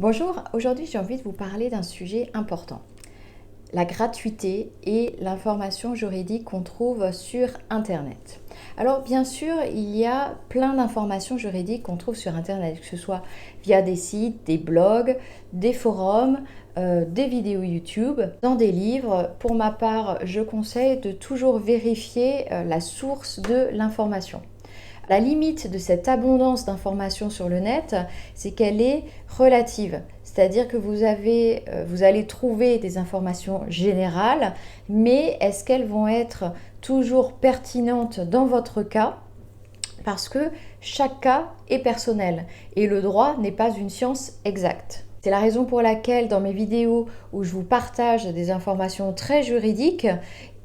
Bonjour, aujourd'hui j'ai envie de vous parler d'un sujet important. La gratuité et l'information juridique qu'on trouve sur Internet. Alors bien sûr, il y a plein d'informations juridiques qu'on trouve sur Internet, que ce soit via des sites, des blogs, des forums, des vidéos YouTube, dans des livres. Pour ma part, je conseille de toujours vérifier la source de l'information. La limite de cette abondance d'informations sur le net, c'est qu'elle est relative. C'est-à-dire que vous allez trouver des informations générales, mais est-ce qu'elles vont être toujours pertinentes dans votre cas? Parce que chaque cas est personnel et le droit n'est pas une science exacte. C'est la raison pour laquelle dans mes vidéos où je vous partage des informations très juridiques,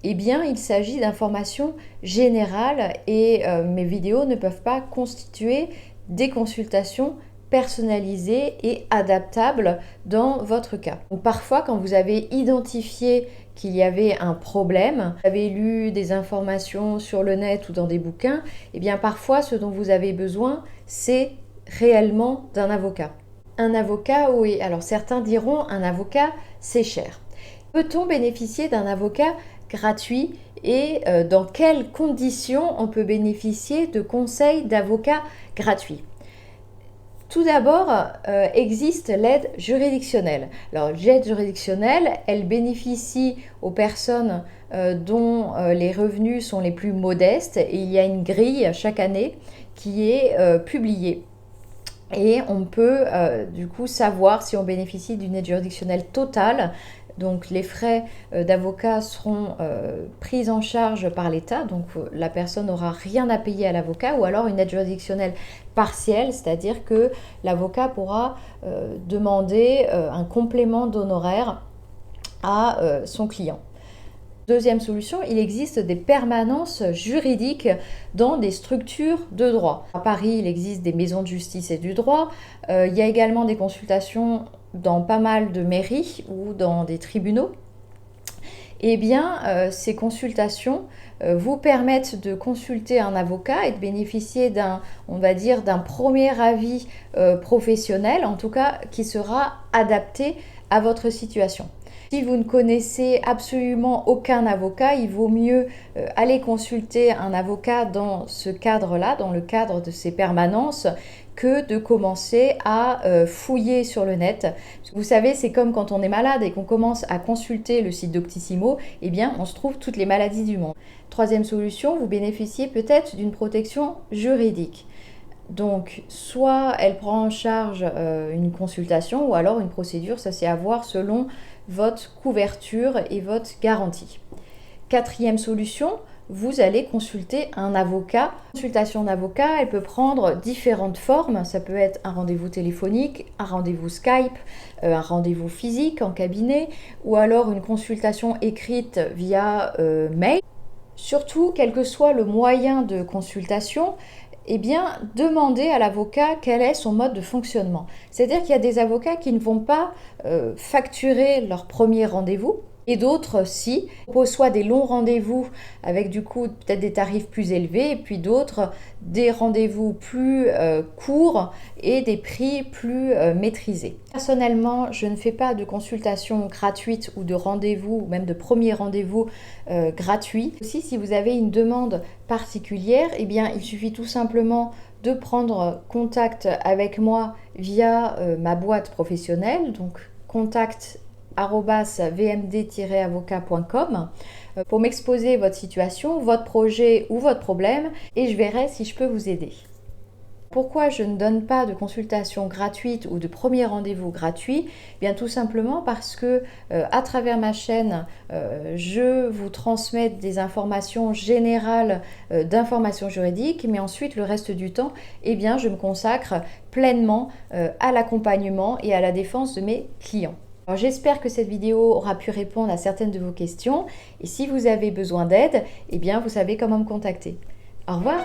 eh bien, il s'agit d'informations générales et mes vidéos ne peuvent pas constituer des consultations personnalisées et adaptables dans votre cas. Donc, parfois, quand vous avez identifié qu'il y avait un problème, vous avez lu des informations sur le net ou dans des bouquins, eh bien, parfois, ce dont vous avez besoin, c'est réellement d'un avocat. Un avocat, oui. Alors, certains diront un avocat, c'est cher. Peut-on bénéficier d'un avocat gratuit et dans quelles conditions on peut bénéficier de conseils d'avocats gratuits? Tout d'abord, existe l'aide juridictionnelle. Alors, l'aide juridictionnelle, elle bénéficie aux personnes dont les revenus sont les plus modestes et il y a une grille chaque année qui est publiée. Et on peut du coup savoir si on bénéficie d'une aide juridictionnelle totale. Donc les frais d'avocat seront pris en charge par l'État, donc la personne n'aura rien à payer à l'avocat, ou alors une aide juridictionnelle partielle, c'est-à-dire que l'avocat pourra demander un complément d'honoraires à son client. Deuxième solution, il existe des permanences juridiques dans des structures de droit. À Paris, il existe des maisons de justice et du droit. Il y a également des consultations dans pas mal de mairies ou dans des tribunaux. Eh bien, ces consultations vous permettent de consulter un avocat et de bénéficier d'un premier avis professionnel, en tout cas qui sera adapté à votre situation. Si vous ne connaissez absolument aucun avocat, il vaut mieux aller consulter un avocat dans ce cadre-là, dans le cadre de ces permanences, que de commencer à fouiller sur le net. Vous savez, c'est comme quand on est malade et qu'on commence à consulter le site Doctissimo, eh bien, on se trouve toutes les maladies du monde. Troisième solution, vous bénéficiez peut-être d'une protection juridique. Donc, soit elle prend en charge une consultation ou alors une procédure, ça c'est à voir selon votre couverture et votre garantie. Quatrième solution, vous allez consulter un avocat. La consultation d'avocat, elle peut prendre différentes formes. Ça peut être un rendez-vous téléphonique, un rendez-vous Skype, un rendez-vous physique en cabinet ou alors une consultation écrite via mail. Surtout, quel que soit le moyen de consultation, eh bien, demandez à l'avocat quel est son mode de fonctionnement. C'est-à-dire qu'il y a des avocats qui ne vont pas facturer leur premier rendez-vous et d'autres, si, proposent soit des longs rendez-vous avec du coup peut-être des tarifs plus élevés et puis d'autres, des rendez-vous plus courts et des prix plus maîtrisés. Personnellement, je ne fais pas de consultation gratuite ou de rendez-vous ou même de premier rendez-vous gratuit. Aussi, si vous avez une demande particulière, eh bien, il suffit tout simplement de prendre contact avec moi via ma boîte professionnelle, donc contact@vmd-avocat.com pour m'exposer votre situation, votre projet ou votre problème et je verrai si je peux vous aider. Pourquoi je ne donne pas de consultation gratuite ou de premier rendez-vous gratuit? Bien tout simplement parce que à travers ma chaîne, je vous transmets des informations générales d'informations juridiques, mais ensuite le reste du temps, eh bien, je me consacre pleinement à l'accompagnement et à la défense de mes clients. Alors, j'espère que cette vidéo aura pu répondre à certaines de vos questions et si vous avez besoin d'aide, eh bien, vous savez comment me contacter. Au revoir!